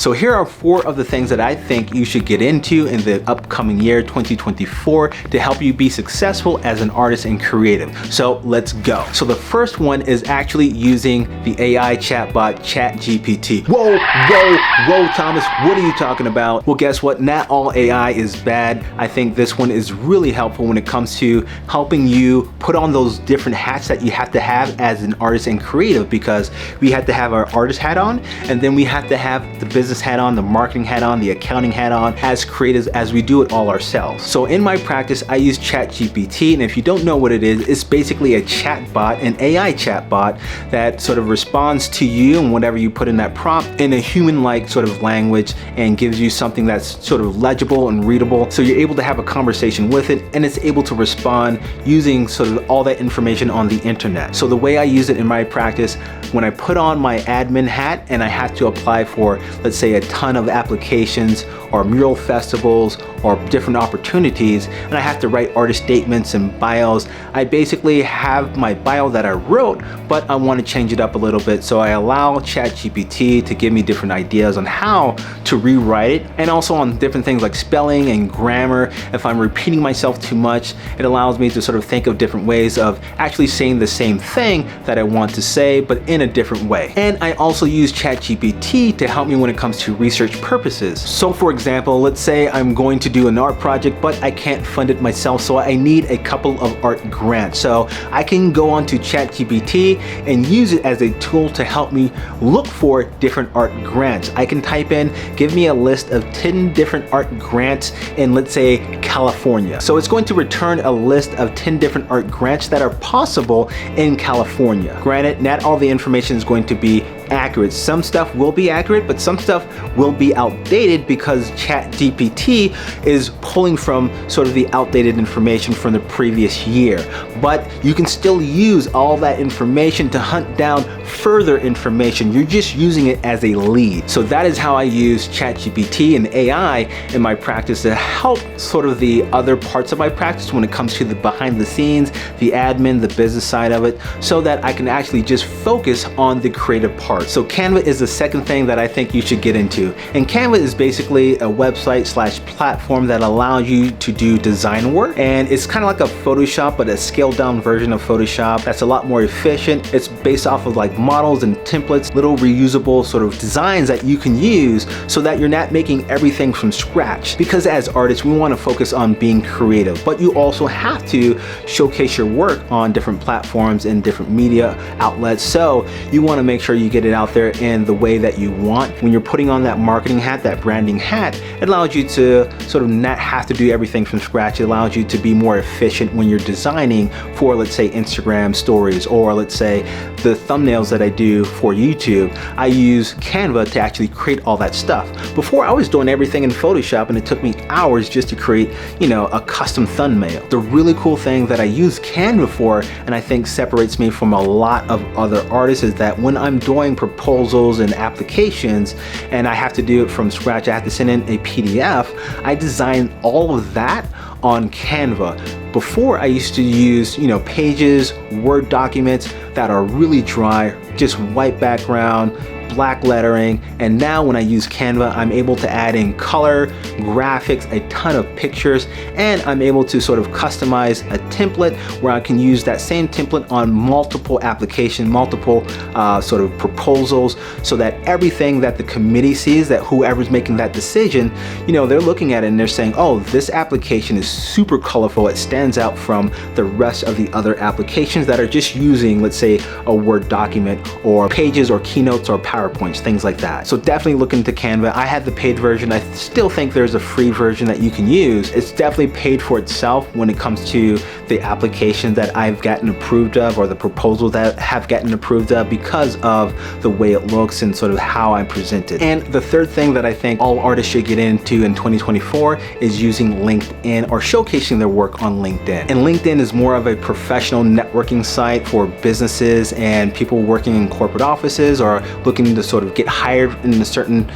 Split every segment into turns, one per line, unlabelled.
So here are 4 of the things that I think you should get into in the upcoming year 2024 to help you be successful as an artist and creative. So let's go. So the first one is actually using the AI chatbot Chat GPT. Whoa, Thomas, what are you talking about? Well, guess what? Not all AI is bad. I think this one is really helpful when it comes to helping you put on those different hats that you have to have as an artist and creative, because we have to have our artist hat on, and then we have to have the business hat on, the marketing hat on, the accounting hat on as creatives, as we do it all ourselves. So in my practice, I use Chat GPT, and if you don't know what it is, it's basically a chat bot, an AI chat bot that sort of responds to you and whatever you put in that prompt in a human-like sort of language and gives you something that's sort of legible and readable. So you're able to have a conversation with it, and it's able to respond using sort of all that information on the internet. So the way I use it in my practice, when I put on my admin hat and I have to apply for, let's say, a ton of applications or mural festivals or different opportunities, and I have to write artist statements and bios, I basically have my bio that I wrote, but I want to change it up a little bit. So I allow Chat GPT to give me different ideas on how to rewrite it, and also on different things like spelling and grammar. If I'm repeating myself too much, it allows me to sort of think of different ways of actually saying the same thing that I want to say, but in a different way. And I also use Chat GPT to help me when it comes to research purposes. So for example, let's say I'm going to do an art project, but I can't fund it myself, so I need a couple of art grants. So I can go onto Chat GPT and use it as a tool to help me look for different art grants. I can type in, give me a list of 10 different art grants in, let's say, California. So it's going to return a list of 10 different art grants that are possible in California. Granted, not all the information is going to be accurate. Some stuff will be accurate, but some stuff will be outdated because Chat GPT is pulling from sort of the outdated information from the previous year. But you can still use all that information to hunt down further information. You're just using it as a lead. So that is how I use Chat GPT and AI in my practice to help sort of the other parts of my practice when it comes to the behind the scenes, the admin, the business side of it, so that I can actually just focus on the creative part. So Canva is the second thing that I think you should get into. And Canva is basically a website / platform that allows you to do design work. And it's kind of like a Photoshop, but a scaled down version of Photoshop that's a lot more efficient. It's based off of like models and templates, little reusable sort of designs that you can use so that you're not making everything from scratch. Because as artists, we want to focus on being creative, but you also have to showcase your work on different platforms and different media outlets. So you want to make sure you get it out there in the way that you want. When you're putting on that marketing hat, that branding hat, it allows you to sort of not have to do everything from scratch. It allows you to be more efficient when you're designing for, let's say, Instagram stories, or let's say the thumbnails that I do for YouTube. I use Canva to actually create all that stuff. Before, I was doing everything in Photoshop, and it took me hours just to create, a custom thumbnail. The really cool thing that I use Canva for, and I think separates me from a lot of other artists, is that when I'm doing proposals and applications and I have to do it from scratch, I have to send in a PDF, I design all of that on Canva. Before, I used to use, pages, Word documents that are really dry, just white background, black lettering, and now when I use Canva, I'm able to add in color, graphics, a ton of pictures, and I'm able to sort of customize a template where I can use that same template on multiple applications, multiple sort of proposals, so that everything that the committee sees, that whoever's making that decision, they're looking at it and they're saying, oh, this application is super colorful. It stands out from the rest of the other applications that are just using, let's say, a Word document or pages or keynotes or PowerPoints, things like that. So definitely look into Canva. I had the paid version. I still think there's a free version that you can use. It's definitely paid for itself when it comes to the application that I've gotten approved of, or the proposals that have gotten approved of, because of the way it looks and sort of how I present it. And the third thing that I think all artists should get into in 2024 is using LinkedIn, or showcasing their work on LinkedIn. And LinkedIn is more of a professional networking site for businesses and people working in corporate offices or looking looking to sort of get hired in a certain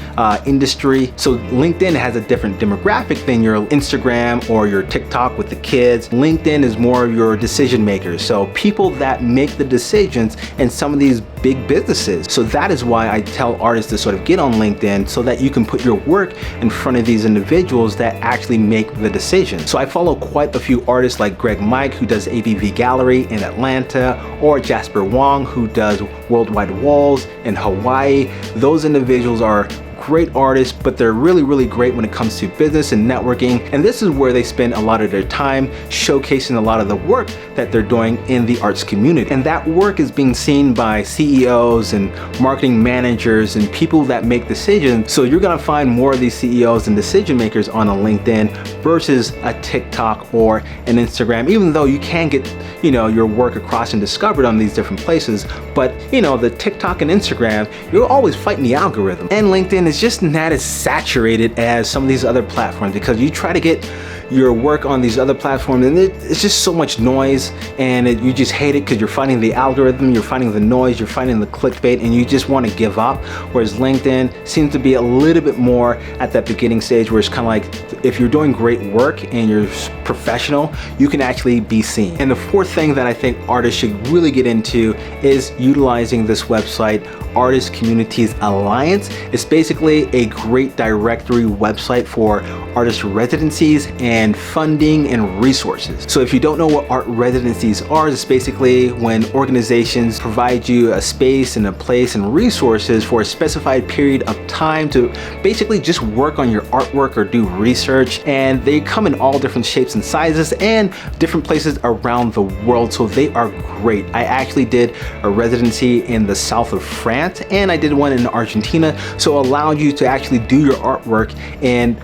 industry. So LinkedIn has a different demographic than your Instagram or your TikTok with the kids. LinkedIn is more of your decision makers. So people that make the decisions in some of these big businesses. So that is why I tell artists to sort of get on LinkedIn so that you can put your work in front of these individuals that actually make the decision. So I follow quite a few artists like Greg Mike, who does ABV Gallery in Atlanta, or Jasper Wong, who does Worldwide Walls in Hawaii. Those individuals are great artists, but they're really great when it comes to business and networking. And this is where they spend a lot of their time showcasing a lot of the work that they're doing in the arts community. And that work is being seen by CEOs and marketing managers and people that make decisions. So you're gonna find more of these CEOs and decision makers on a LinkedIn versus a TikTok or an Instagram, even though you can get, your work across and discovered on these different places. But the TikTok and Instagram, you're always fighting the algorithm. And LinkedIn is just not as saturated as some of these other platforms, because you try to get your work on these other platforms and it's just so much noise, and you just hate it because you're finding the algorithm, you're finding the noise, you're finding the clickbait, and you just want to give up. Whereas LinkedIn seems to be a little bit more at that beginning stage, where it's kind of like, if you're doing great work and you're professional, you can actually be seen. And the fourth thing that I think artists should really get into is utilizing this website, Artist Communities Alliance. It's basically a great directory website for artist residencies and funding and resources. So if you don't know what art residencies are, it's basically when organizations provide you a space and a place and resources for a specified period of time to basically just work on your artwork or do research. And they come in all different shapes and sizes and different places around the world. So they are great. I actually did a residency in the south of France, and I did one in Argentina. So it allowed you to actually do your artwork in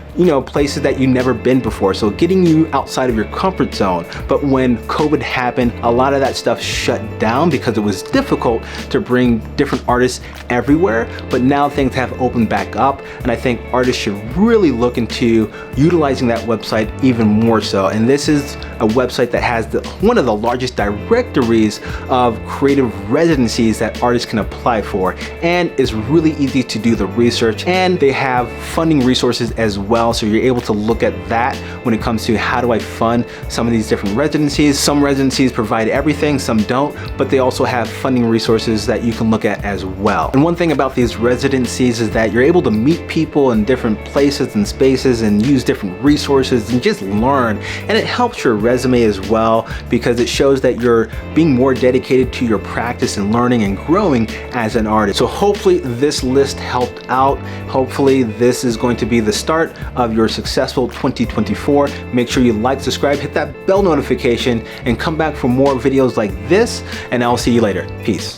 places that you've never been before. So getting you outside of your comfort zone. But when COVID happened, a lot of that stuff shut down because it was difficult to bring different artists everywhere. But now things have opened back up, and I think artists should really look into utilizing that website even more so. And this is a website that has one of the largest directories of creative residencies that artists can apply for, and it's really easy to do the research, and they have funding resources as well. So you're able to look at that when it comes to how do I fund some of these different residencies. Some residencies provide everything, some don't, but they also have funding resources that you can look at as well. And one thing about these residencies is that you're able to meet people in different places and spaces and use different resources and just learn. And it helps your resume as well, because it shows that you're being more dedicated to your practice and learning and growing as an artist. So hopefully this list helped out. Hopefully this is going to be the start of your successful 2024. Make sure you like, subscribe, hit that bell notification, and come back for more videos like this, and I'll see you later. Peace.